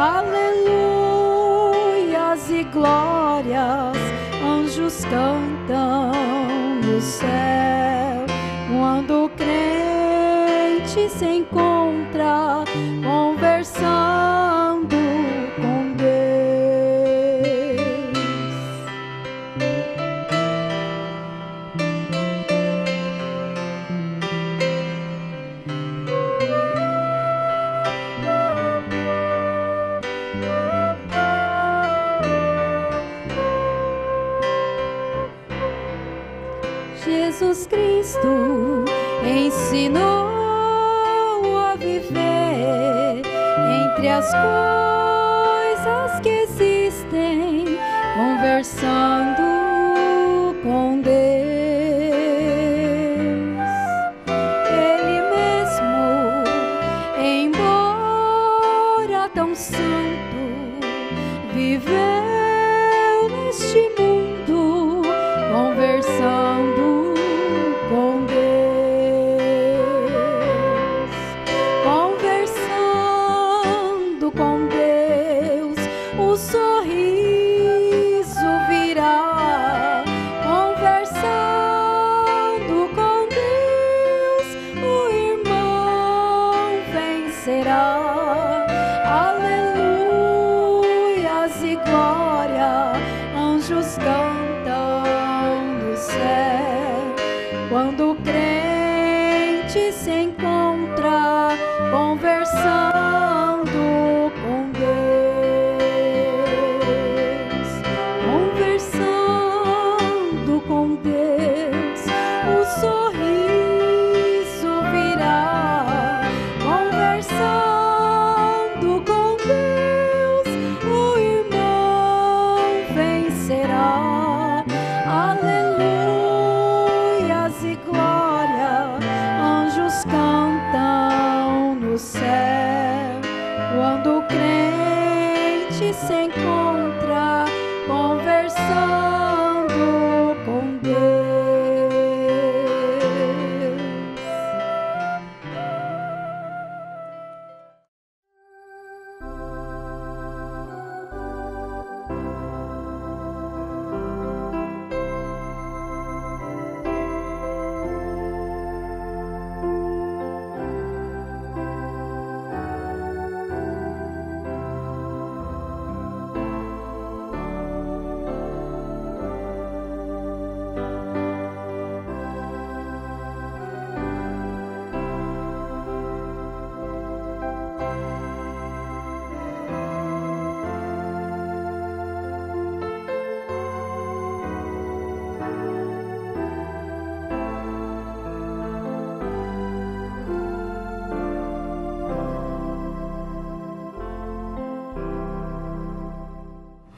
aleluias e glórias, anjos cantam no céu, quando o crente se encontra conversando com Deus. Jesus Cristo ensinou a viver entre as coisas que existem, conversando com Deus. Ele mesmo, embora tão santo, viveu neste mundo, conversando com Deus, conversando com Deus, o sorriso virá, conversando com Deus, o irmão vencerá. Aleluias e glória, anjos cantam no céu, quando o crente se encontra conversando com Deus, conversando com Deus, o sorriso virá, conversando com Deus, o irmão vencerá. Aleluias e glória, anjos cantam no céu, quando o crente se encontra conversando com Deus.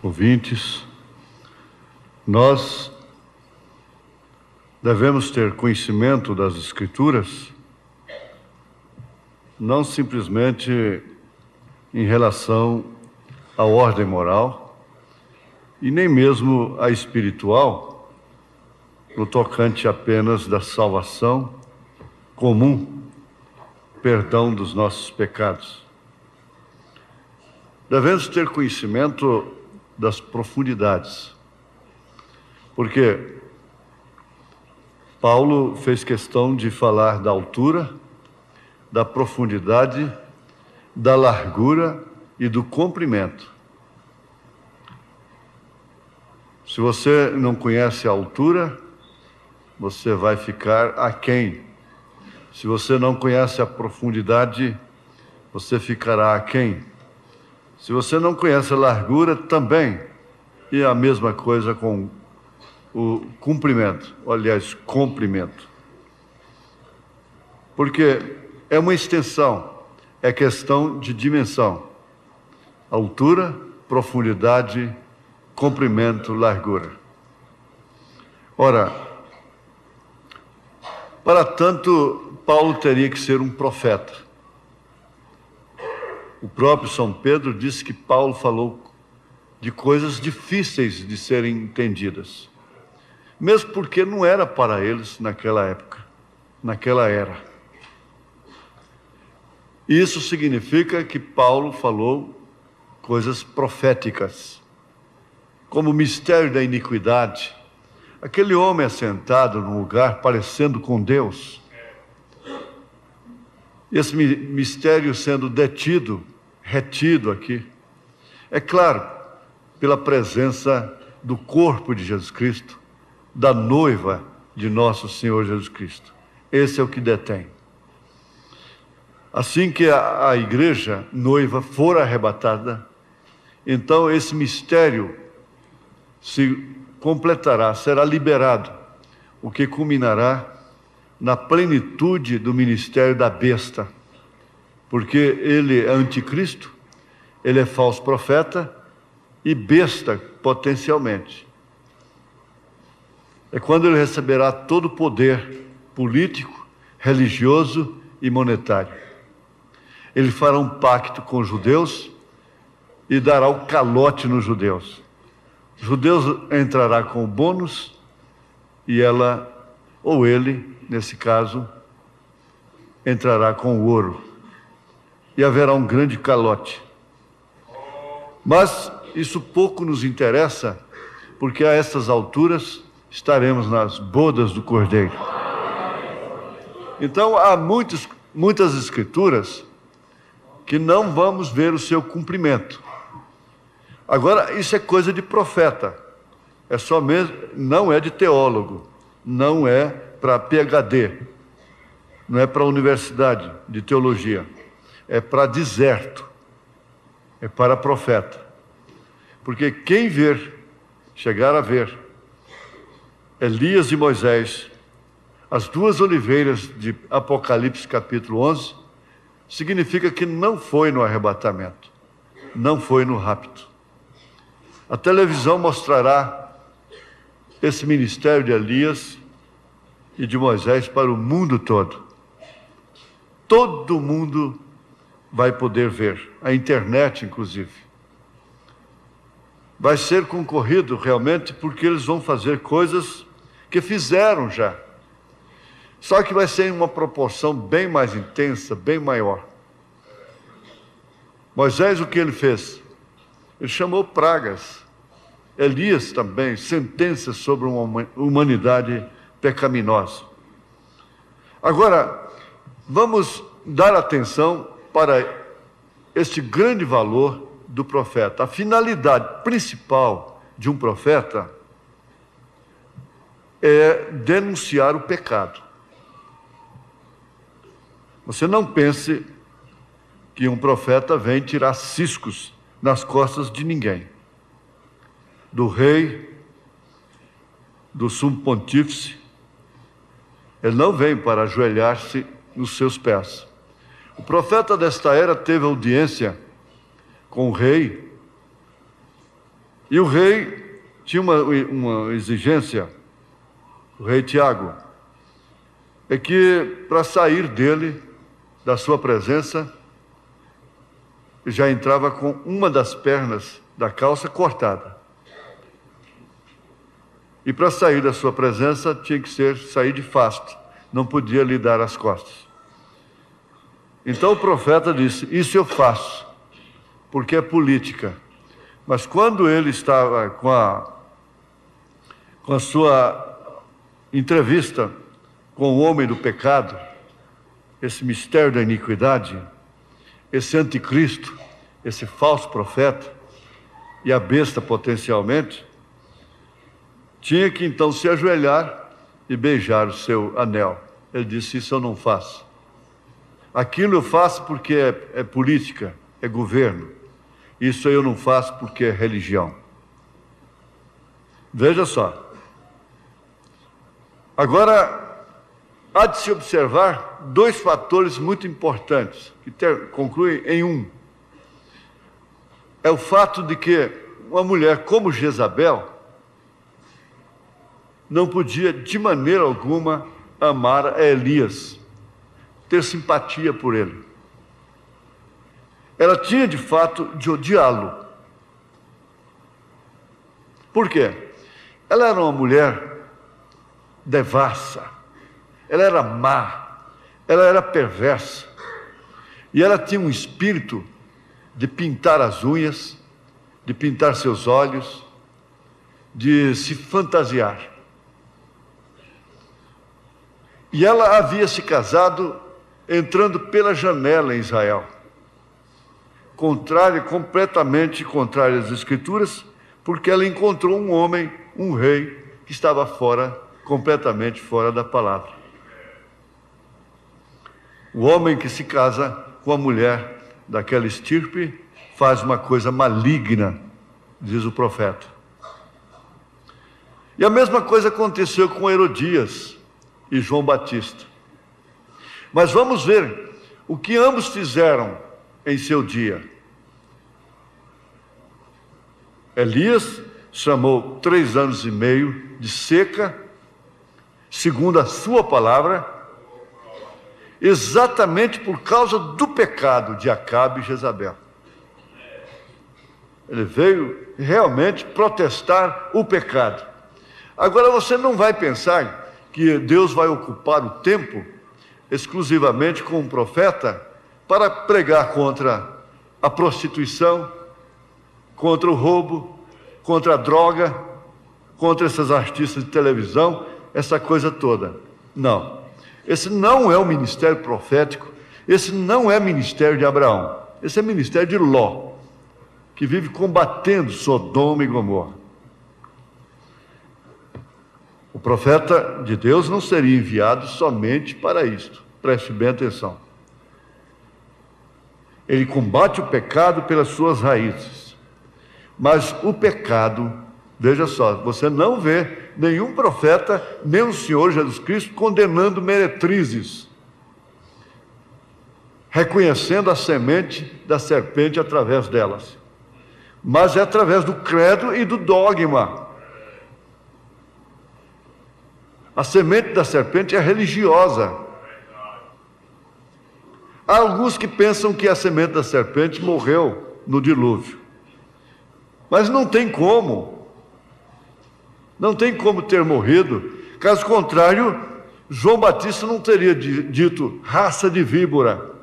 Ouvintes, nós devemos ter conhecimento das Escrituras, não simplesmente em relação à ordem moral, e nem mesmo à espiritual, no tocante apenas da salvação comum, perdão dos nossos pecados. Devemos ter conhecimento das profundidades, porque Paulo fez questão de falar da altura, da profundidade, da largura e do comprimento. Se você não conhece a altura, você vai ficar aquém. Se você não conhece a profundidade, você ficará aquém. Se você não conhece a largura, também. E a mesma coisa com o comprimento, aliás, comprimento. Porque é uma extensão, é questão de dimensão. Altura, profundidade, comprimento, largura. Ora, para tanto, Paulo teria que ser um profeta. O próprio São Pedro disse que Paulo falou de coisas difíceis de serem entendidas, mesmo porque não era para eles naquela época, naquela era. Isso significa que Paulo falou coisas proféticas, como o mistério da iniquidade. Aquele homem assentado num lugar parecendo com Deus. Esse mistério sendo retido aqui. É claro, pela presença do corpo de Jesus Cristo, da noiva de nosso Senhor Jesus Cristo. Esse é o que detém. Assim que a igreja noiva for arrebatada, então esse mistério se completará, será liberado, o que culminará na plenitude do ministério da besta, porque ele é anticristo, ele é falso profeta e besta potencialmente. É quando ele receberá todo o poder político, religioso e monetário. Ele fará um pacto com os judeus e dará o calote nos judeus. Os judeus entrará com o bônus e ela, ou ele, nesse caso, entrará com o ouro. E haverá um grande calote. Mas isso pouco nos interessa, porque a essas alturas estaremos nas bodas do Cordeiro. Então há muitas escrituras que não vamos ver o seu cumprimento. Agora, isso é coisa de profeta, é só mesmo, não é de teólogo, não é para PhD, não é para universidade de teologia, é para deserto, é para profeta. Porque quem chegar a ver Elias e Moisés, as duas oliveiras de Apocalipse capítulo 11, significa que não foi no arrebatamento, não foi no rapto. A televisão mostrará esse ministério de Elias e de Moisés para o mundo todo. Todo mundo vai poder ver, a internet inclusive. Vai ser concorrido realmente porque eles vão fazer coisas que fizeram já. Só que vai ser em uma proporção bem mais intensa, bem maior. Moisés, o que ele fez? Ele chamou pragas. Elias também, sentenças sobre uma humanidade pecaminosa. Agora, vamos dar atenção para este grande valor do profeta. A finalidade principal de um profeta é denunciar o pecado. Você não pense que um profeta vem tirar ciscos nas costas de ninguém. Do rei, do sumo pontífice, ele não vem para ajoelhar-se nos seus pés. O profeta desta era teve audiência com o rei, e o rei tinha uma exigência, o rei Tiago, é que para sair dele, da sua presença, já entrava com uma das pernas da calça cortada. E para sair da sua presença tinha que sair de fasto, não podia lhe dar as costas. Então o profeta disse: isso eu faço, porque é política. Mas quando ele estava com a sua entrevista com o homem do pecado, esse mistério da iniquidade, esse anticristo, esse falso profeta e a besta potencialmente, tinha que então se ajoelhar e beijar o seu anel. Ele disse: isso eu não faço. Aquilo eu faço porque é política, é governo. Isso eu não faço porque é religião. Veja só. Agora, há de se observar dois fatores muito importantes, que concluem em um. É o fato de que uma mulher como Jezabel não podia de maneira alguma amar a Elias, ter simpatia por ele. Ela tinha de fato de odiá-lo. Por quê? Ela era uma mulher devassa, ela era má, ela era perversa, e ela tinha um espírito de pintar as unhas, de pintar seus olhos, de se fantasiar. E ela havia se casado entrando pela janela em Israel. Completamente contrária às Escrituras, porque ela encontrou um homem, um rei, que estava completamente fora da palavra. O homem que se casa com a mulher daquela estirpe faz uma coisa maligna, diz o profeta. E a mesma coisa aconteceu com Herodias e João Batista. Mas vamos ver o que ambos fizeram em seu dia. Elias chamou 3 anos e meio de seca, segundo a sua palavra, exatamente por causa do pecado de Acabe e Jezabel. Ele veio realmente protestar o pecado. Agora você não vai pensar que Deus vai ocupar o tempo exclusivamente com um profeta para pregar contra a prostituição, contra o roubo, contra a droga, contra esses artistas de televisão, essa coisa toda. Não. Esse não é o ministério profético, esse não é ministério de Abraão, esse é ministério de Ló, que vive combatendo Sodoma e Gomorra. O profeta de Deus não seria enviado somente para isto, preste bem atenção. Ele combate o pecado pelas suas raízes, mas o pecado, veja só, você não vê nenhum profeta, nem o Senhor Jesus Cristo condenando meretrizes, reconhecendo a semente da serpente através delas, mas é através do credo e do dogma. A semente da serpente é religiosa. Há alguns que pensam que a semente da serpente morreu no dilúvio, mas não tem como. Não tem como ter morrido. Caso contrário, João Batista não teria dito raça de víbora.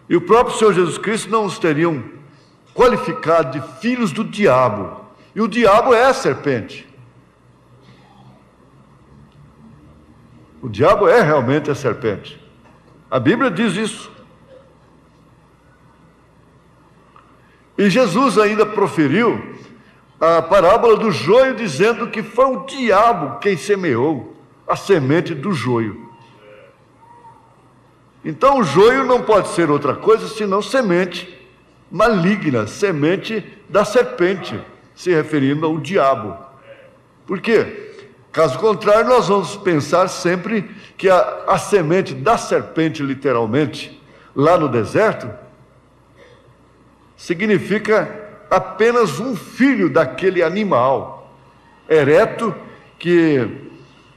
E o próprio Senhor Jesus Cristo não os teriam qualificado de filhos do diabo. E o diabo é a serpente. O diabo é realmente a serpente. A Bíblia diz isso. E Jesus ainda proferiu a parábola do joio, dizendo que foi o diabo quem semeou a semente do joio. Então o joio não pode ser outra coisa senão semente maligna, semente da serpente, se referindo ao diabo. Por quê? Caso contrário, nós vamos pensar sempre que a semente da serpente, literalmente, lá no deserto, significa apenas um filho daquele animal ereto que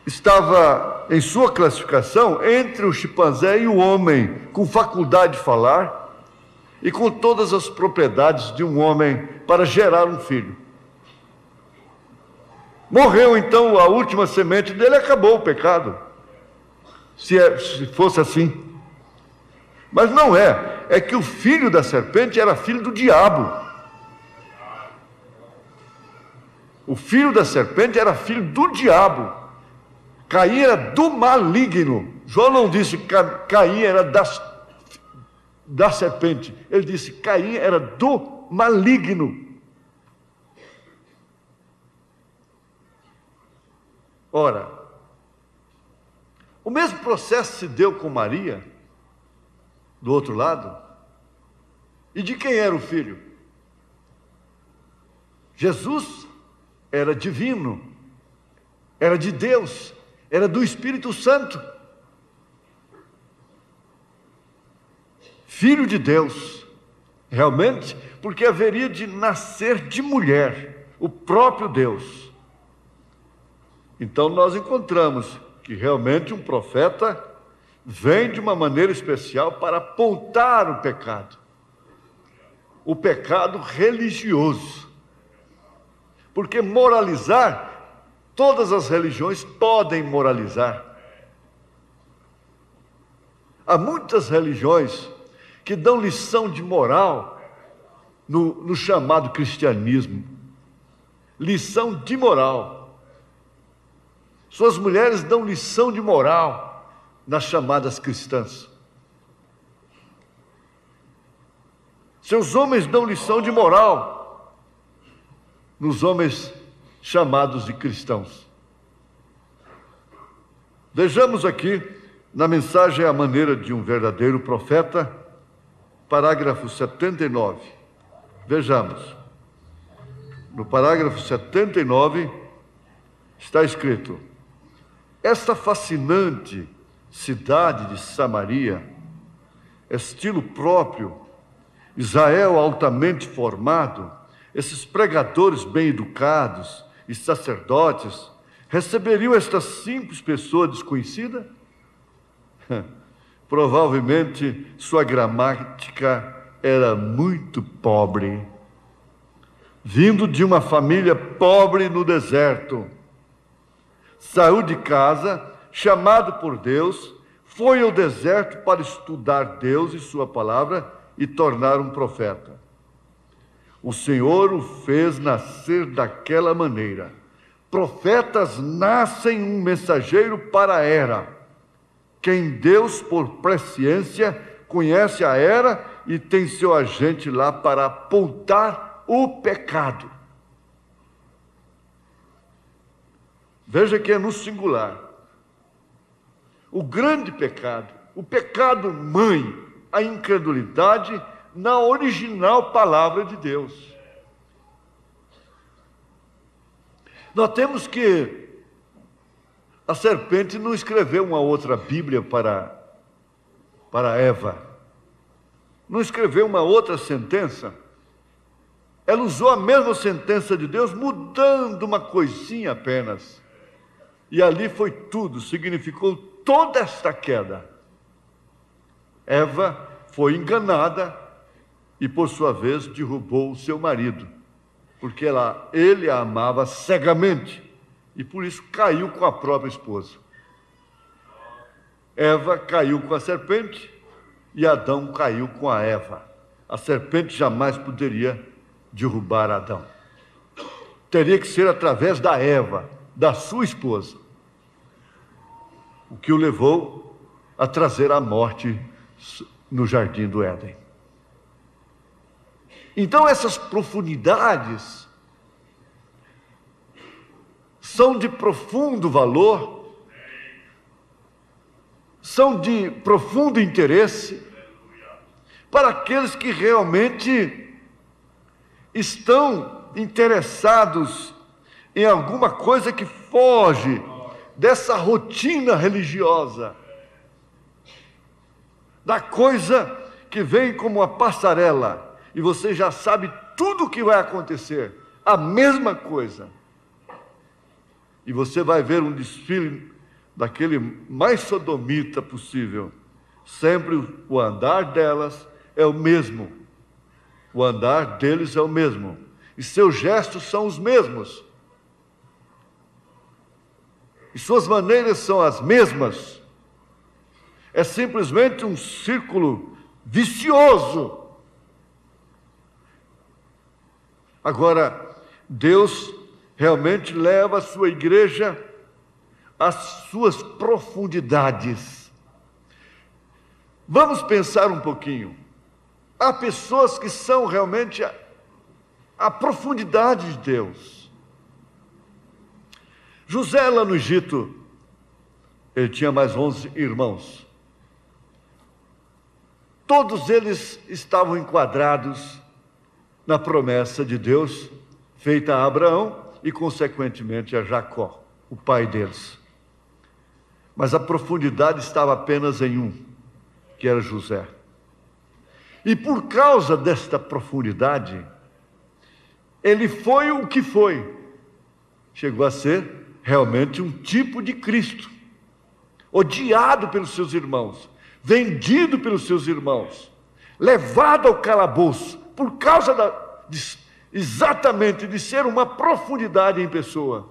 estava em sua classificação entre o chimpanzé e o homem, com faculdade de falar e com todas as propriedades de um homem para gerar um filho. Morreu então a última semente dele, acabou o pecado, se fosse assim. Mas não é, é que o filho da serpente era filho do diabo. O filho da serpente era filho do diabo. Caim era do maligno. João não disse que Caim era da serpente. Ele disse que Caim era do maligno. Ora, o mesmo processo se deu com Maria, do outro lado. E de quem era o filho? Jesus era divino, era de Deus, era do Espírito Santo. Filho de Deus, realmente, porque haveria de nascer de mulher, o próprio Deus. Então nós encontramos que realmente um profeta vem de uma maneira especial para apontar o pecado religioso. Porque moralizar, todas as religiões podem moralizar. Há muitas religiões que dão lição de moral no chamado cristianismo. Lição de moral. Suas mulheres dão lição de moral nas chamadas cristãs. Seus homens dão lição de moral nos homens chamados de cristãos. Vejamos aqui, na mensagem à maneira de um verdadeiro profeta, parágrafo 79. Vejamos. No parágrafo 79 está escrito: esta fascinante cidade de Samaria, estilo próprio, Israel altamente formado, esses pregadores bem educados e sacerdotes, receberiam esta simples pessoa desconhecida? Provavelmente sua gramática era muito pobre. Vindo de uma família pobre no deserto, saiu de casa, chamado por Deus, foi ao deserto para estudar Deus e sua palavra e tornar um profeta. O Senhor o fez nascer daquela maneira. Profetas nascem um mensageiro para a era. Quem Deus, por presciência, conhece a era e tem seu agente lá para apontar o pecado. Veja que é no singular. O grande pecado, o pecado mãe, a incredulidade na original palavra de Deus. Nós temos que a serpente não escreveu uma outra Bíblia para Eva. Não escreveu uma outra sentença. Ela usou a mesma sentença de Deus, mudando uma coisinha apenas. E ali foi tudo, significou toda esta queda. Eva foi enganada e, por sua vez, derrubou o seu marido, porque ele a amava cegamente e por isso caiu com a própria esposa. Eva caiu com a serpente e Adão caiu com a Eva. A serpente jamais poderia derrubar Adão. Teria que ser através da Eva, da sua esposa, o que o levou a trazer a morte no jardim do Éden. Então essas profundidades são de profundo valor, são de profundo interesse para aqueles que realmente estão interessados em alguma coisa que foge dessa rotina religiosa, da coisa que vem como uma passarela, e você já sabe tudo o que vai acontecer, a mesma coisa. E você vai ver um desfile daquele mais sodomita possível. Sempre o andar delas é o mesmo. O andar deles é o mesmo. E seus gestos são os mesmos. E suas maneiras são as mesmas. É simplesmente um círculo vicioso. Agora, Deus realmente leva a sua igreja às suas profundidades. Vamos pensar um pouquinho. Há pessoas que são realmente a profundidade de Deus. José, lá no Egito, ele tinha mais 11 irmãos. Todos eles estavam enquadrados na promessa de Deus feita a Abraão e, consequentemente, a Jacó, o pai deles. Mas a profundidade estava apenas em um, que era José. E por causa desta profundidade, ele foi o que foi. Chegou a ser realmente um tipo de Cristo, odiado pelos seus irmãos, vendido pelos seus irmãos, levado ao calabouço, por causa exatamente de ser uma profundidade em pessoa.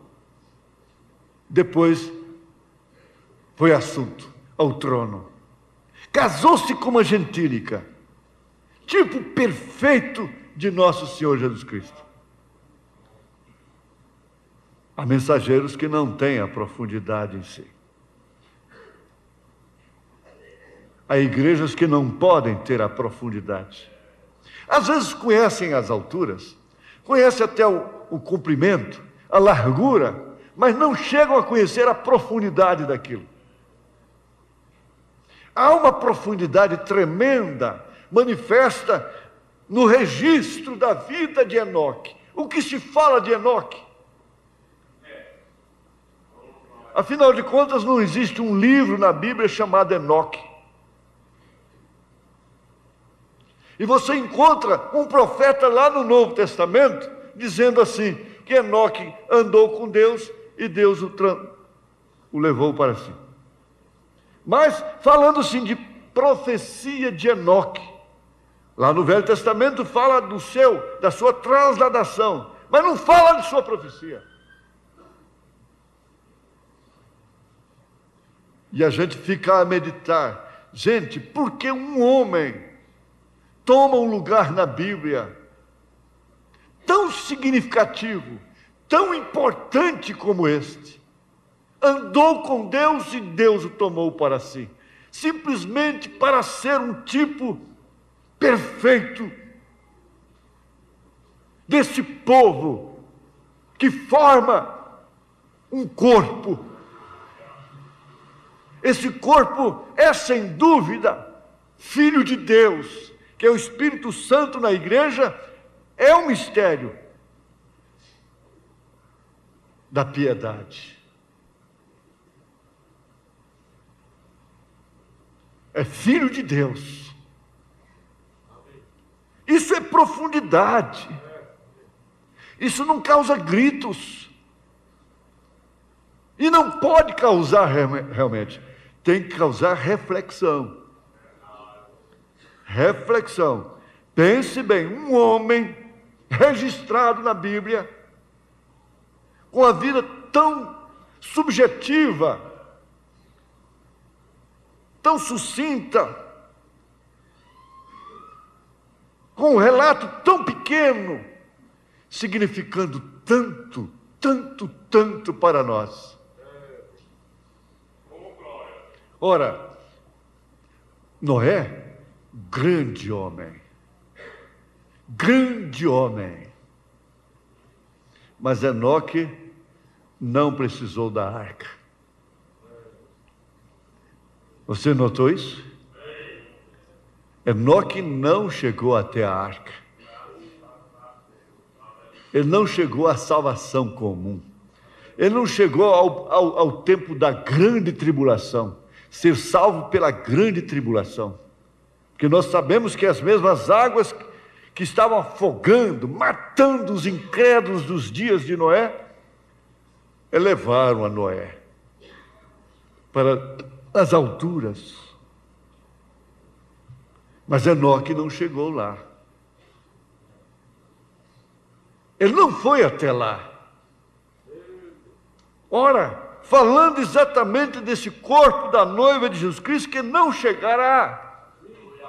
Depois foi assunto ao trono. Casou-se com uma gentílica, tipo perfeito de nosso Senhor Jesus Cristo. Há mensageiros que não têm a profundidade em si. Há igrejas que não podem ter a profundidade. Às vezes conhecem as alturas, conhecem até o comprimento, a largura, mas não chegam a conhecer a profundidade daquilo. Há uma profundidade tremenda, manifesta no registro da vida de Enoque. O que se fala de Enoque? Afinal de contas, não existe um livro na Bíblia chamado Enoque. E você encontra um profeta lá no Novo Testamento dizendo assim, que Enoque andou com Deus e Deus o levou para si. Mas falando assim de profecia de Enoque, lá no Velho Testamento fala da sua transladação, mas não fala de sua profecia. E a gente fica a meditar, gente, por que um homem toma um lugar na Bíblia tão significativo, tão importante como este? Andou com Deus e Deus o tomou para si, simplesmente para ser um tipo perfeito desse povo que forma um corpo. Esse corpo é, sem dúvida, Filho de Deus, que é o Espírito Santo na igreja, é um mistério da piedade. É Filho de Deus. Isso é profundidade. Isso não causa gritos. E não pode causar realmente. Tem que causar reflexão. Reflexão. Pense bem, um homem registrado na Bíblia, com a vida tão subjetiva, tão sucinta, com um relato tão pequeno, significando tanto, tanto, tanto para nós. Ora, Noé, grande homem, mas Enoque não precisou da arca. Você notou isso? Enoque não chegou até a arca. Ele não chegou à salvação comum. Ele não chegou ao tempo da grande tribulação, ser salvo pela grande tribulação. Porque nós sabemos que as mesmas águas que estavam afogando, matando os incrédulos dos dias de Noé, elevaram a Noé para as alturas. Mas Enoque não chegou lá. Ele não foi até lá. Ora, falando exatamente desse corpo da noiva de Jesus Cristo, que não chegará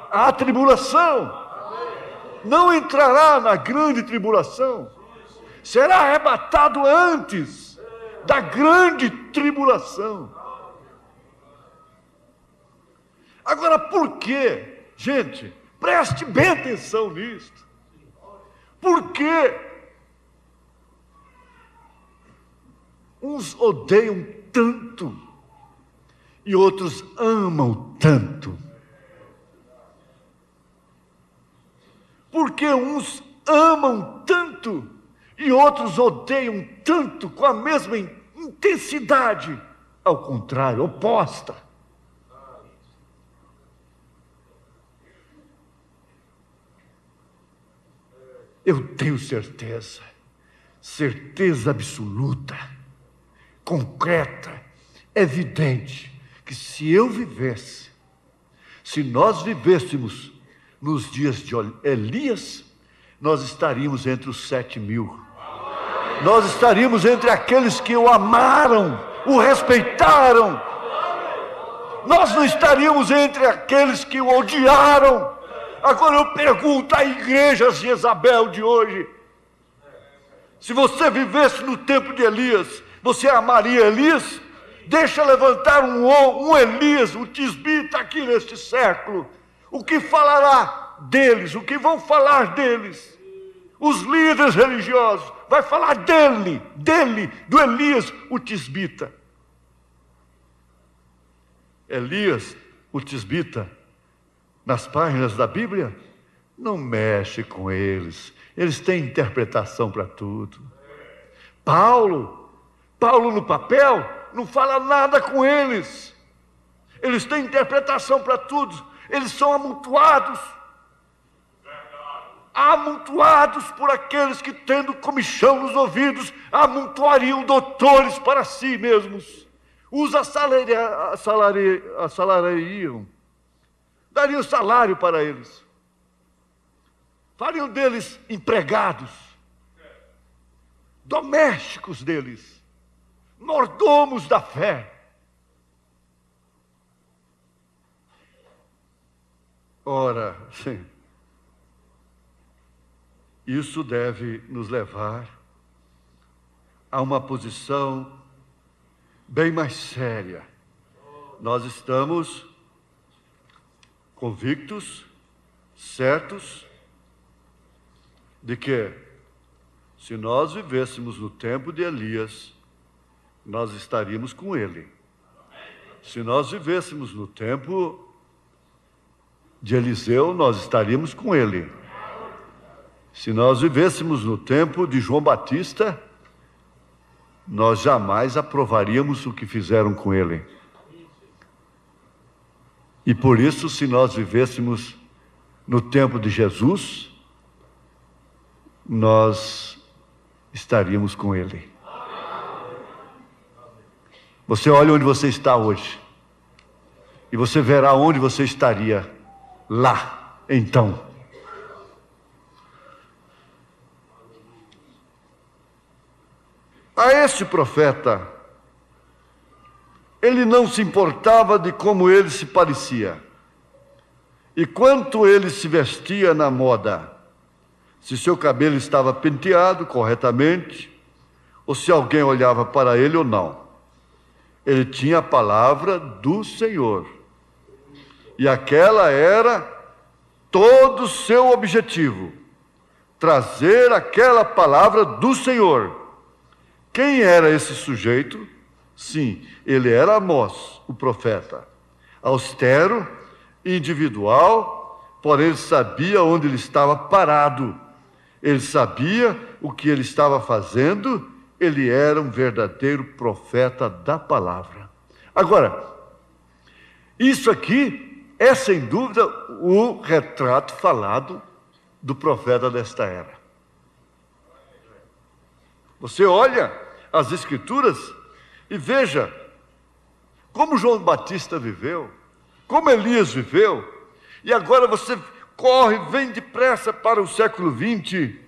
à tribulação, não entrará na grande tribulação, será arrebatado antes da grande tribulação. Agora, por quê? Gente, preste bem atenção nisto. Por quê? Uns odeiam tanto e outros amam tanto. Porque uns amam tanto e outros odeiam tanto com a mesma intensidade, ao contrário, oposta. Eu tenho certeza absoluta, concreta, evidente, que se eu vivesse, se nós vivêssemos nos dias de Elias, nós estaríamos entre os 7.000. Nós estaríamos entre aqueles que o amaram, o respeitaram. Nós não estaríamos entre aqueles que o odiaram, Agora eu pergunto à igreja Jezabel de hoje: se você vivesse no tempo de Elias, você amaria Elias? Deixa levantar um Elias, um tisbita aqui neste século. O que falará deles? O que vão falar deles? Os líderes religiosos vai falar dele, do Elias, o tisbita. Elias, o tisbita, nas páginas da Bíblia, não mexe com eles. Eles têm interpretação para tudo. Paulo no papel, não fala nada com eles. Eles têm interpretação para tudo. Eles são amontoados por aqueles que, tendo comichão nos ouvidos, amontoariam doutores para si mesmos. Os assalariariam, dariam salário para eles, fariam deles empregados, domésticos deles, mordomos da fé. Ora, sim, isso deve nos levar a uma posição bem mais séria. Nós estamos convictos, certos, de que, se nós vivêssemos no tempo de Elias, nós estaríamos com ele. Se nós vivêssemos no tempo de Eliseu, nós estaríamos com ele. Se nós vivêssemos no tempo de João Batista, nós jamais aprovaríamos o que fizeram com ele. E por isso, se nós vivêssemos no tempo de Jesus, nós estaríamos com ele. Você olha onde você está hoje, e você verá onde você estaria lá, então. A este profeta, ele não se importava de como ele se parecia, e quanto ele se vestia na moda, se seu cabelo estava penteado corretamente, ou se alguém olhava para ele ou não. Ele tinha a palavra do Senhor, e aquela era todo o seu objetivo, trazer aquela palavra do Senhor. Quem era esse sujeito? Sim, ele era Amós, o profeta. Austero, individual, porém ele sabia onde ele estava parado. Ele sabia o que ele estava fazendo. Ele era um verdadeiro profeta da palavra. Agora, isso aqui é sem dúvida o retrato falado do profeta desta era. Você olha as Escrituras e veja como João Batista viveu, como Elias viveu, e agora você corre, vem depressa para o século 20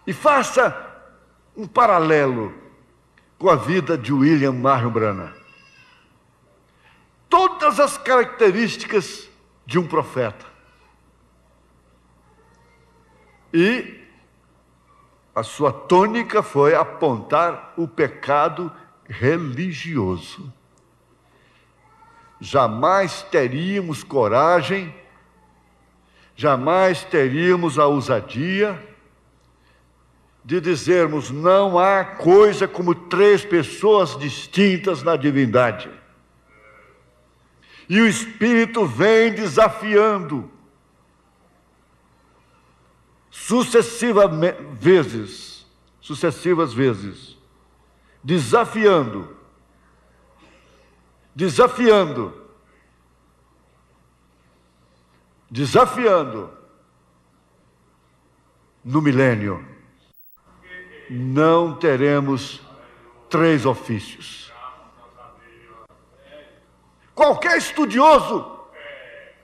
e faça um paralelo com a vida de William Marion Branham. Todas as características de um profeta. E a sua tônica foi apontar o pecado religioso. Jamais teríamos coragem, jamais teríamos a ousadia de dizermos: não há coisa como três pessoas distintas na divindade. E o Espírito vem desafiando sucessivas vezes, desafiando no milênio. Não teremos três ofícios. Qualquer estudioso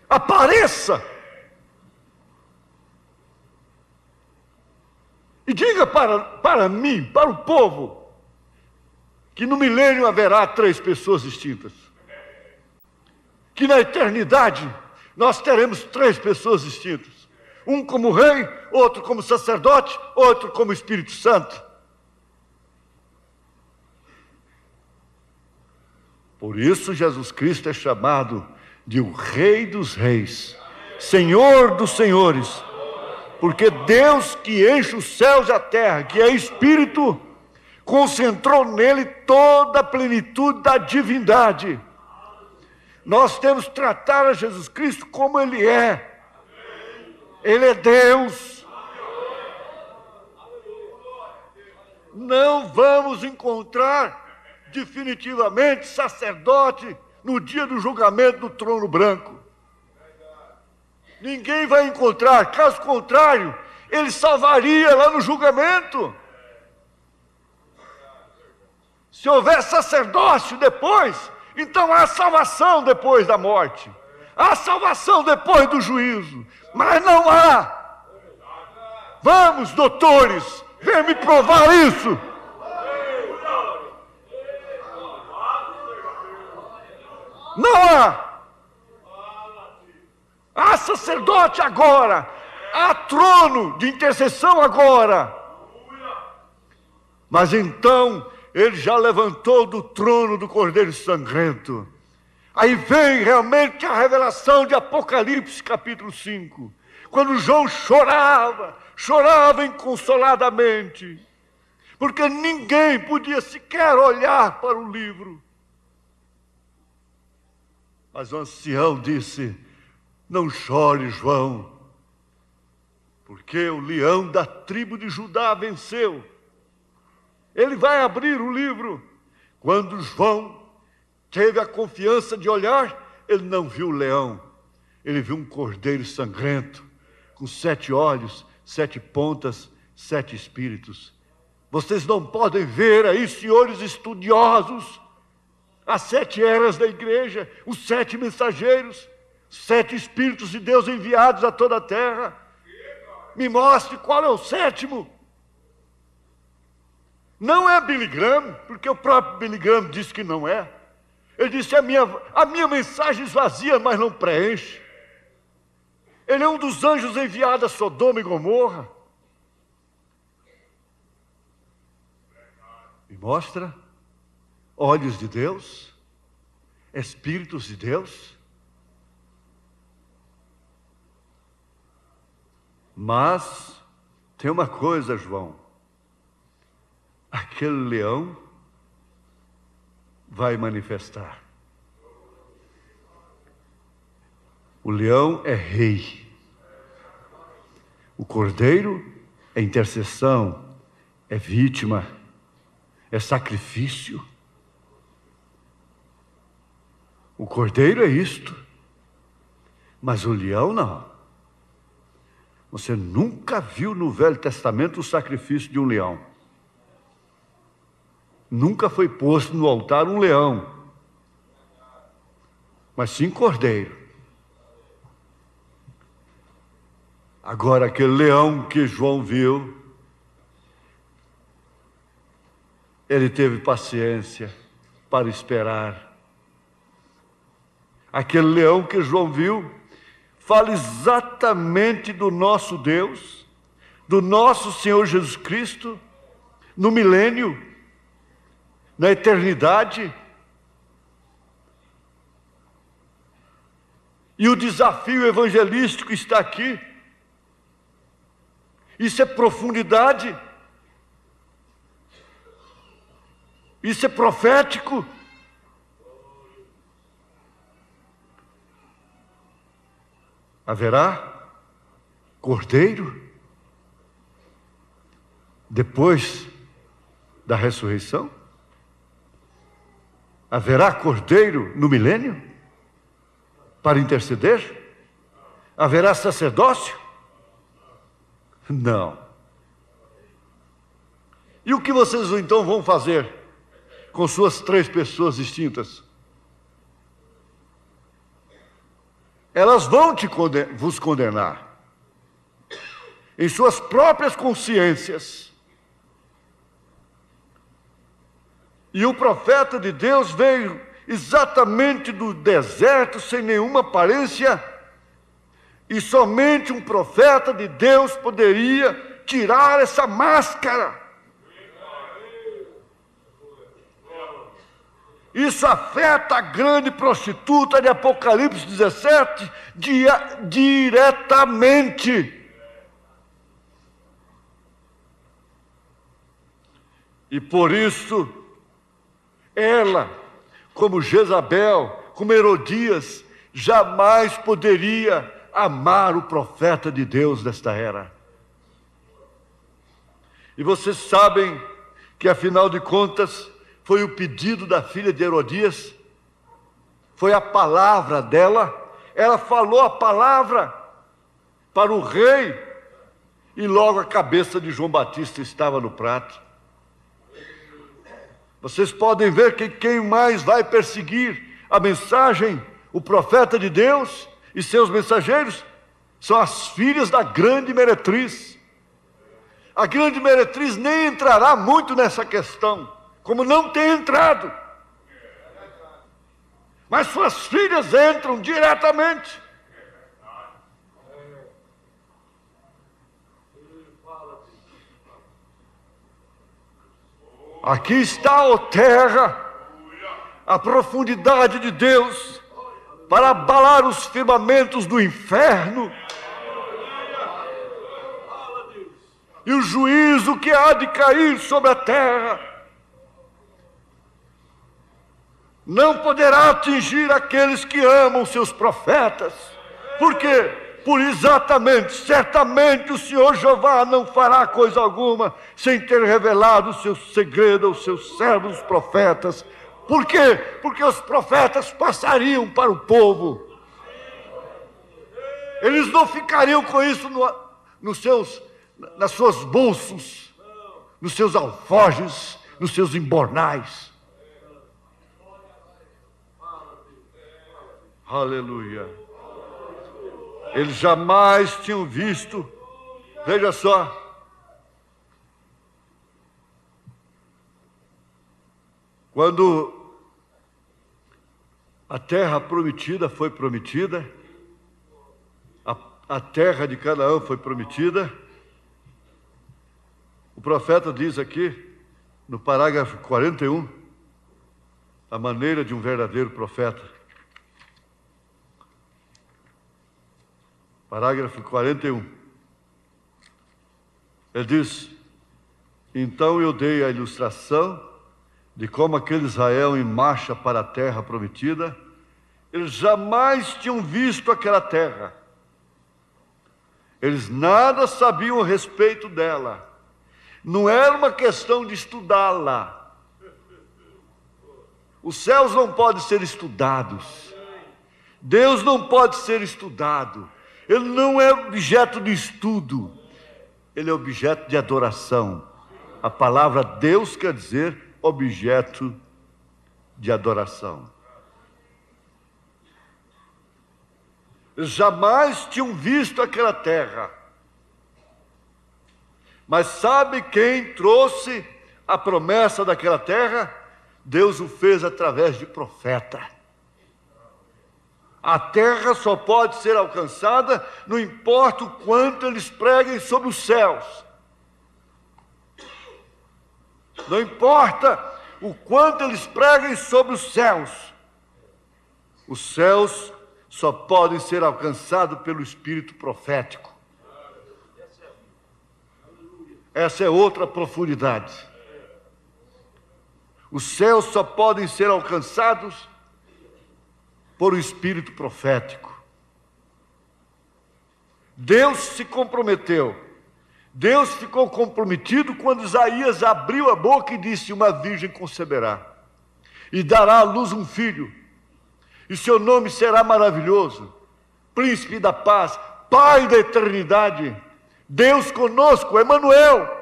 apareça e diga para mim, para o povo, que no milênio haverá três pessoas distintas. que na eternidade nós teremos 3 pessoas distintas. Um como rei, outro como sacerdote, outro como Espírito Santo. Por isso Jesus Cristo é chamado de o Rei dos Reis, Senhor dos Senhores, porque Deus que enche os céus e a terra, que é Espírito, concentrou nele toda a plenitude da divindade. Nós temos que tratar a Jesus Cristo como Ele é. Ele é Deus. Não vamos encontrar definitivamente sacerdote no dia do julgamento do trono branco. Ninguém vai encontrar, caso contrário, ele salvaria lá no julgamento. Se houver sacerdócio depois, então há salvação depois da morte. Há salvação depois do juízo. Mas não há. Vamos, doutores, venham me provar isso. Não há. Há sacerdote agora. Há trono de intercessão agora. Mas então ele já levantou do trono do Cordeiro Sangrento. Aí vem realmente a revelação de Apocalipse capítulo 5. Quando João chorava inconsoladamente, porque ninguém podia sequer olhar para o livro. Mas o ancião disse: não chore, João, porque o leão da tribo de Judá venceu. Ele vai abrir o livro. Quando João teve a confiança de olhar, ele não viu o leão. Ele viu um cordeiro sangrento, com 7 olhos, 7 pontas, 7 espíritos. Vocês não podem ver aí, senhores estudiosos, as 7 eras da igreja, os 7 mensageiros, 7 espíritos de Deus enviados a toda a terra. Me mostre qual é o 7º. Não é Billy Graham, porque o próprio Billy Graham disse que não é. Ele disse: a minha mensagem esvazia, mas não preenche. Ele é um dos anjos enviados a Sodoma e Gomorra. Me mostra olhos de Deus, espíritos de Deus. Mas tem uma coisa, João. Aquele leão vai manifestar. O leão é rei. O cordeiro é intercessão, é vítima, é sacrifício. O cordeiro é isto, mas o leão não. Você nunca viu no Velho Testamento o sacrifício de um leão. Nunca foi posto no altar um leão, mas sim cordeiro. Agora, aquele leão que João viu, ele teve paciência para esperar. Aquele leão que João viu fala exatamente do nosso Deus, do nosso Senhor Jesus Cristo, no milênio, na eternidade. E o desafio evangelístico está aqui. Isso é profundidade. Isso é profético. Haverá cordeiro depois da ressurreição? Haverá cordeiro no milênio para interceder? Haverá sacerdócio? Não. E o que vocês então vão fazer com suas 3 pessoas distintas? Elas vão vos condenar em suas próprias consciências. E o profeta de Deus veio exatamente do deserto, sem nenhuma aparência, e somente um profeta de Deus poderia tirar essa máscara. Isso afeta a grande prostituta de Apocalipse 17 diretamente. E por isso, ela, como Jezabel, como Herodias, jamais poderia amar o profeta de Deus desta era. E vocês sabem que, afinal de contas, foi o pedido da filha de Herodias, foi a palavra dela, ela falou a palavra para o rei, e logo a cabeça de João Batista estava no prato. Vocês podem ver que quem mais vai perseguir a mensagem, o profeta de Deus e seus mensageiros, são as filhas da grande meretriz. A grande meretriz nem entrará muito nessa questão, como não tem entrado. Mas suas filhas entram diretamente. Aqui está, ó terra, a profundidade de Deus para abalar os firmamentos do inferno e o juízo que há de cair sobre a terra não poderá atingir aqueles que amam seus profetas. Por quê? Por exatamente, certamente o Senhor Jeová não fará coisa alguma sem ter revelado o seu segredo aos seus servos profetas. Por quê? Porque os profetas passariam para o povo. Eles não ficariam com isso nas suas bolsas, nos seus alforjes, nos seus embornais. Aleluia. Eles jamais tinham visto, veja só, quando a terra prometida foi prometida, a terra de Canaã foi prometida, o profeta diz aqui, no parágrafo 41, a maneira de um verdadeiro profeta. Parágrafo 41. Ele diz: então eu dei a ilustração de como aquele Israel em marcha para a terra prometida, eles jamais tinham visto aquela terra. Eles nada sabiam a respeito dela. Não era uma questão de estudá-la. Os céus não podem ser estudados. Deus não pode ser estudado. Ele não é objeto de estudo, ele é objeto de adoração. A palavra Deus quer dizer objeto de adoração. Eles jamais tinham visto aquela terra. Mas sabe quem trouxe a promessa daquela terra? Deus o fez através de profeta. A terra só pode ser alcançada, não importa o quanto eles preguem sobre os céus. Não importa o quanto eles preguem sobre os céus. Os céus só podem ser alcançados pelo Espírito profético. Essa é outra profundidade. Os céus só podem ser alcançados por o Espírito profético. Deus se comprometeu. Deus ficou comprometido quando Isaías abriu a boca e disse: uma virgem conceberá e dará à luz um filho, e seu nome será maravilhoso, príncipe da paz, pai da eternidade, Deus conosco, Emanuel.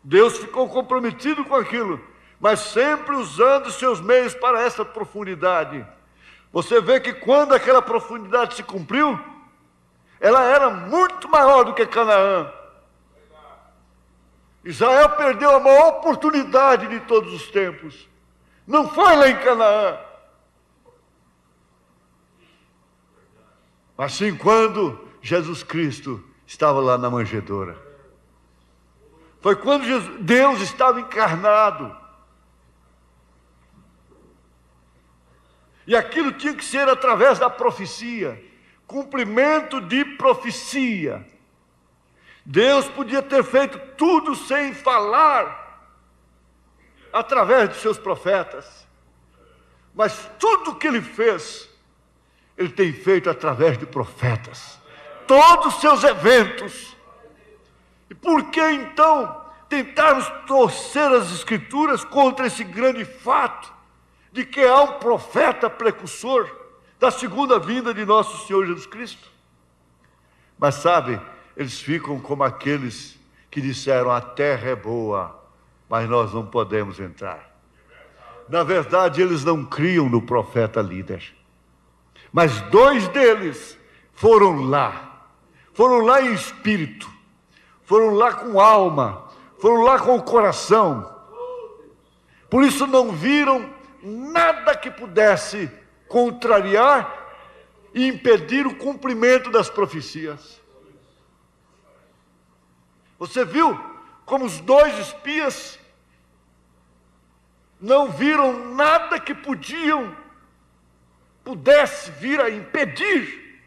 Deus ficou comprometido com aquilo, mas sempre usando seus meios para essa profundidade. Você vê que quando aquela profundidade se cumpriu, ela era muito maior do que Canaã. Israel perdeu a maior oportunidade de todos os tempos. Não foi lá em Canaã. Mas sim quando Jesus Cristo estava lá na manjedoura. Foi quando Deus estava encarnado. E aquilo tinha que ser através da profecia. Cumprimento de profecia. Deus podia ter feito tudo sem falar através de seus profetas. Mas tudo que Ele fez, Ele tem feito através de profetas. Todos os seus eventos. E por que então tentarmos torcer as Escrituras contra esse grande fato de que há um profeta precursor da segunda vinda de nosso Senhor Jesus Cristo? Mas sabe, eles ficam como aqueles que disseram: a terra é boa, mas nós não podemos entrar. Na verdade, eles não criam no profeta líder. Mas 2 deles foram lá em espírito, foram lá com alma, foram lá com o coração. Por isso não viram nada que pudesse contrariar e impedir o cumprimento das profecias. Você viu como os 2 espias não viram nada que pudesse vir a impedir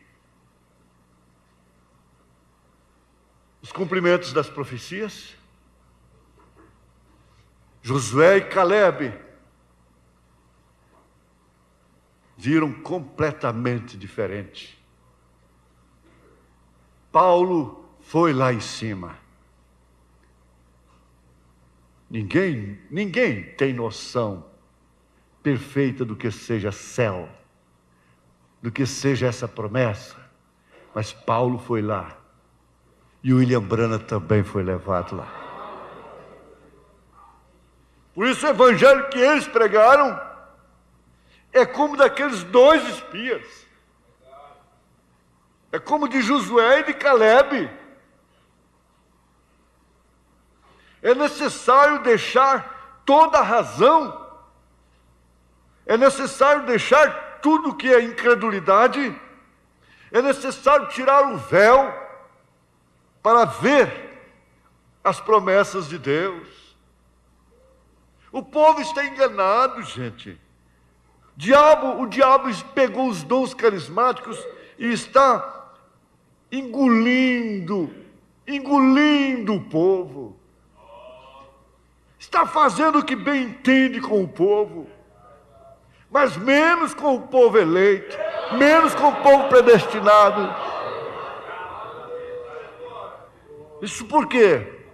os cumprimentos das profecias? Josué e Calebe viram completamente diferente. Paulo foi lá em cima. Ninguém tem noção perfeita do que seja céu, do que seja essa promessa. Mas Paulo foi lá. E o William Branham também foi levado lá. Por isso o evangelho que eles pregaram é como daqueles 2 espias. É como de Josué e de Calebe. É necessário deixar toda a razão. É necessário deixar tudo que é incredulidade. É necessário tirar o véu para ver as promessas de Deus. O povo está enganado, gente. O diabo pegou os dons carismáticos e está engolindo o povo. Está fazendo o que bem entende com o povo, mas menos com o povo eleito, menos com o povo predestinado. Isso por quê?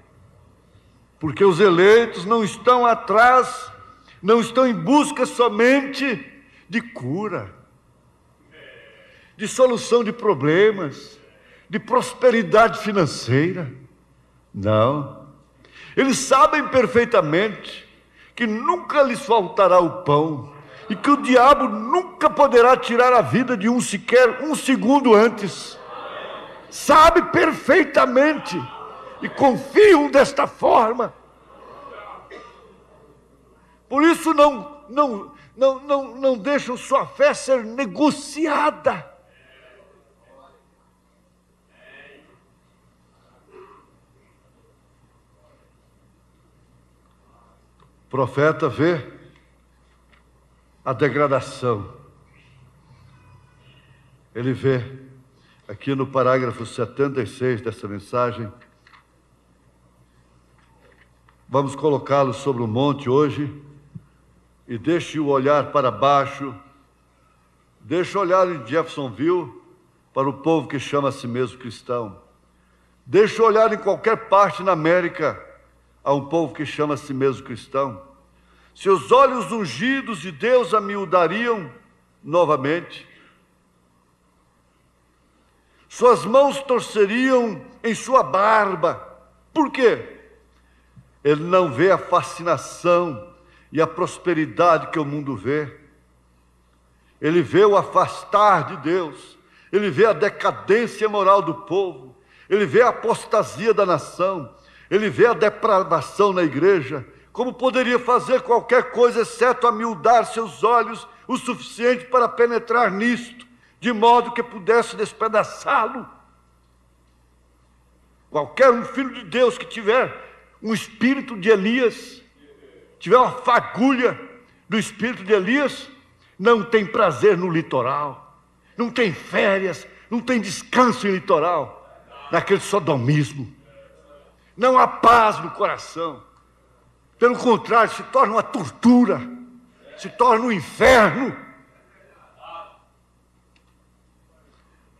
Porque os eleitos não estão atrás, não estão em busca somente de cura, de solução de problemas, de prosperidade financeira. Não. Eles sabem perfeitamente que nunca lhes faltará o pão e que o diabo nunca poderá tirar a vida de sequer um segundo antes. Sabe perfeitamente e confiam desta forma. Por isso não deixam sua fé ser negociada. O profeta vê a degradação. Ele vê, aqui no parágrafo 76 dessa mensagem, vamos colocá-lo sobre o monte hoje, e deixe o olhar para baixo, deixe o olhar em Jeffersonville para o povo que chama a si mesmo cristão. Deixe o olhar em qualquer parte na América a um povo que chama a si mesmo cristão. Seus olhos ungidos de Deus a miudariam novamente. Suas mãos torceriam em sua barba. Por quê? Ele não vê a fascinação e a prosperidade que o mundo vê. Ele vê o afastar de Deus. Ele vê a decadência moral do povo. Ele vê a apostasia da nação. Ele vê a depravação na igreja, como poderia fazer qualquer coisa, exceto amiudar seus olhos o suficiente para penetrar nisto, de modo que pudesse despedaçá-lo. Qualquer um filho de Deus que tiver um espírito de Elias, tiver uma fagulha do espírito de Elias, não tem prazer no litoral, não tem férias, não tem descanso em litoral, naquele sodomismo. Não há paz no coração. Pelo contrário, se torna uma tortura, se torna um inferno.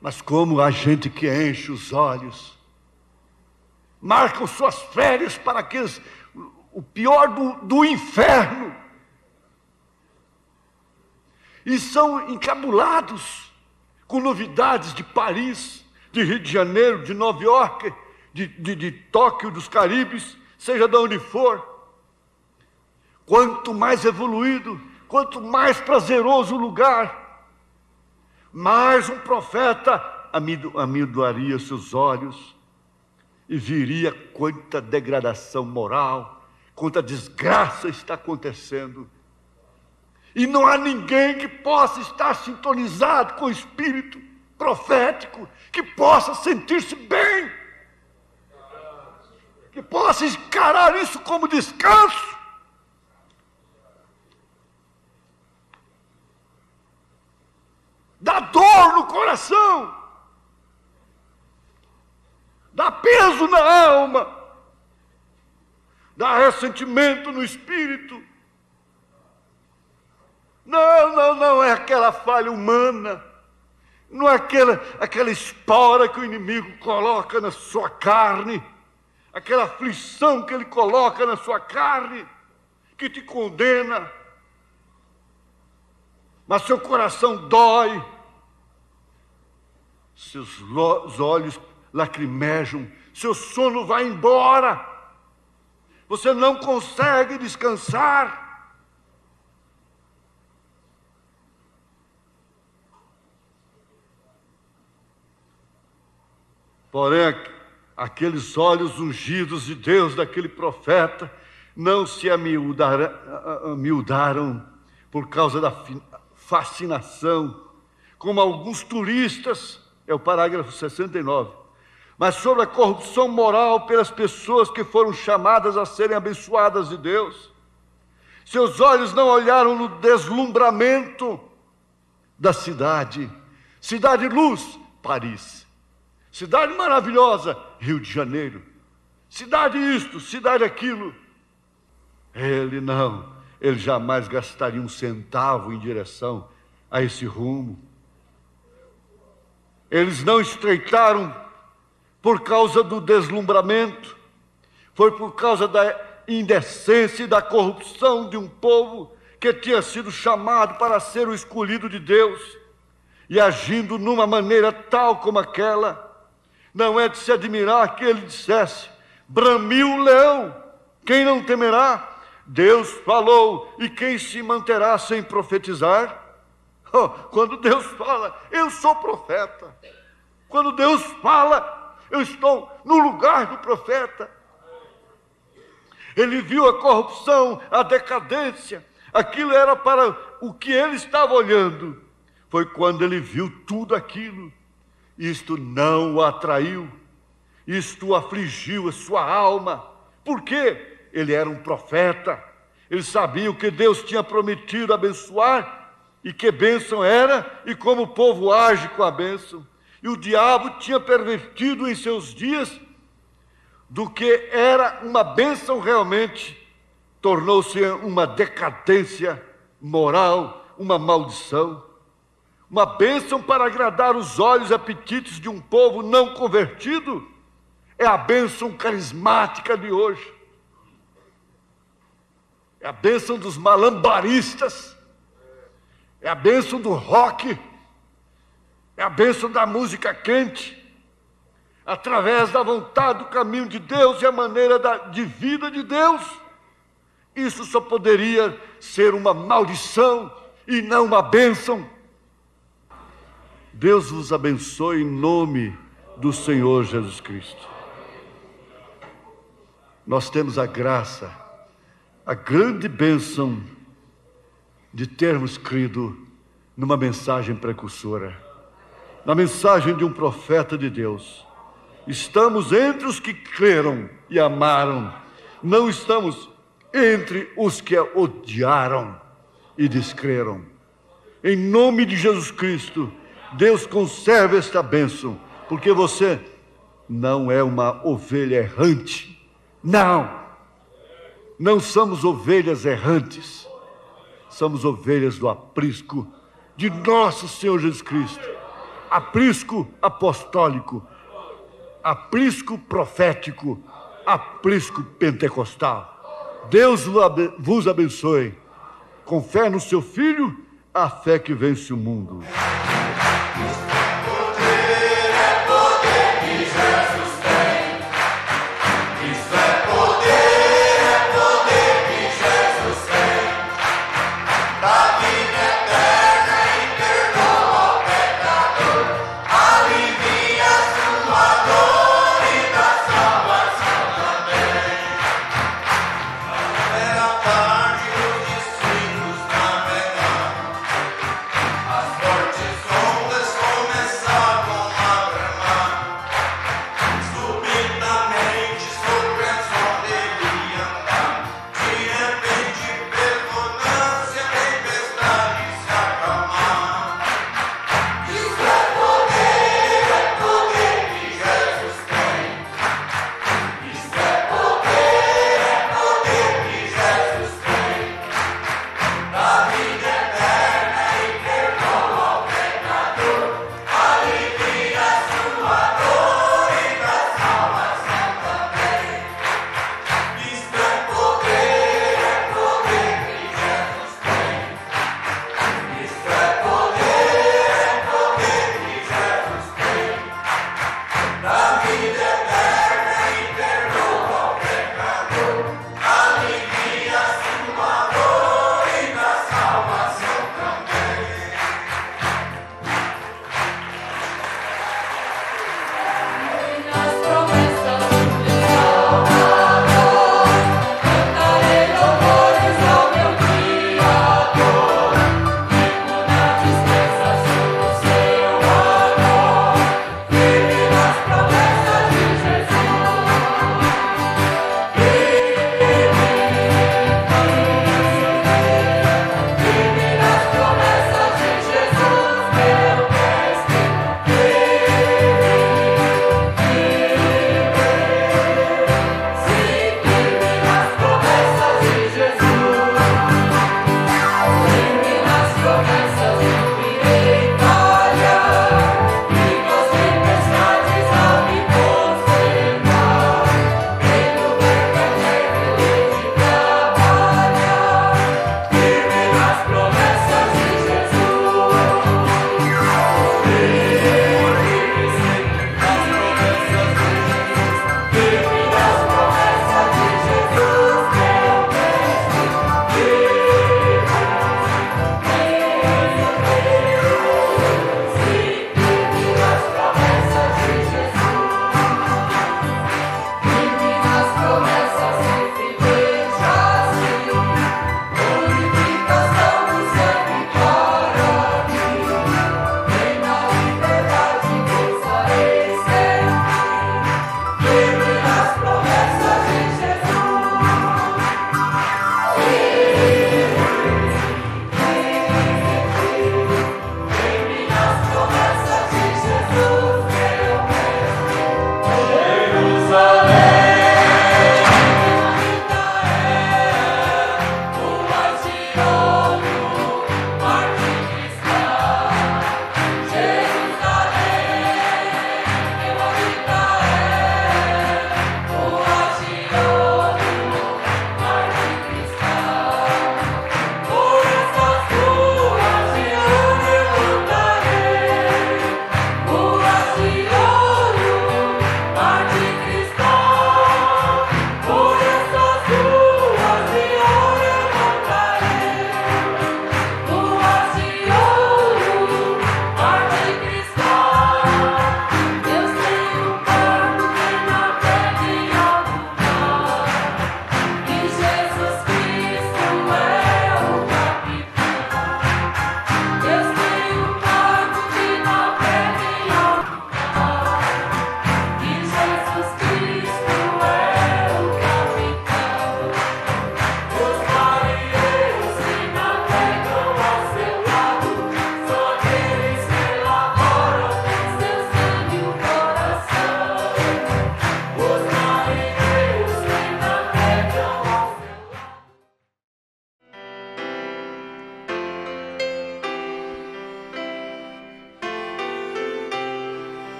Mas como há gente que enche os olhos, marcam suas férias para aqueles, o pior do inferno, e são encabulados com novidades de Paris, de Rio de Janeiro, de Nova York, de Tóquio, dos Caribes, seja de onde for. Quanto mais evoluído, quanto mais prazeroso o lugar, mais um profeta amidoaria seus olhos e viria quanta degradação moral, quanta desgraça está acontecendo. E não há ninguém que possa estar sintonizado com o espírito profético, que possa sentir-se bem, que possa encarar isso como descanso. Dá dor no coração, dá peso na alma, dá ressentimento no espírito. Não é aquela falha humana, não é aquela espora que o inimigo coloca na sua carne, aquela aflição que ele coloca na sua carne, que te condena. Mas seu coração dói, seus olhos lacrimejam, seu sono vai embora, você não consegue descansar. Porém, aqueles olhos ungidos de Deus daquele profeta não se amiudaram por causa da fascinação, como alguns turistas, é o parágrafo 69, mas sobre a corrupção moral pelas pessoas que foram chamadas a serem abençoadas de Deus. Seus olhos não olharam no deslumbramento da cidade, cidade luz, Paris, cidade maravilhosa, Rio de Janeiro, cidade isto, cidade aquilo. Ele jamais gastaria um centavo em direção a esse rumo. Eles não estreitaram por causa do deslumbramento, foi por causa da indecência e da corrupção de um povo que tinha sido chamado para ser o escolhido de Deus, e agindo numa maneira tal como aquela. Não é de se admirar que ele dissesse: bramiu o leão, quem não temerá? Deus falou, e quem se manterá sem profetizar? Quando Deus fala, eu sou profeta. Quando Deus fala, eu estou no lugar do profeta. Ele viu a corrupção, a decadência, aquilo era para o que ele estava olhando. Foi quando ele viu tudo aquilo, isto não o atraiu, isto o afligiu a sua alma. Por quê? Ele era um profeta, ele sabia o que Deus tinha prometido abençoar, e que bênção era, e como o povo age com a bênção. E o diabo tinha pervertido em seus dias do que era uma bênção realmente, tornou-se uma decadência moral, uma maldição. Uma bênção para agradar os olhos e apetites de um povo não convertido é a bênção carismática de hoje. É a bênção dos malambaristas, é a bênção do rock, é a bênção da música quente, através da vontade, do caminho de Deus e a maneira de vida de Deus. Isso só poderia ser uma maldição e não uma bênção. Deus vos abençoe em nome do Senhor Jesus Cristo. Nós temos a graça a grande bênção de termos crido numa mensagem precursora, na mensagem de um profeta de Deus. Estamos entre os que creram e amaram, não estamos entre os que a odiaram e descreram. Em nome de Jesus Cristo, Deus conserve esta bênção, porque você não é uma ovelha errante. Não somos ovelhas errantes. Somos ovelhas do aprisco de nosso Senhor Jesus Cristo. Aprisco apostólico, aprisco profético, aprisco pentecostal. Deus vos abençoe. Com fé no seu Filho, a fé que vence o mundo.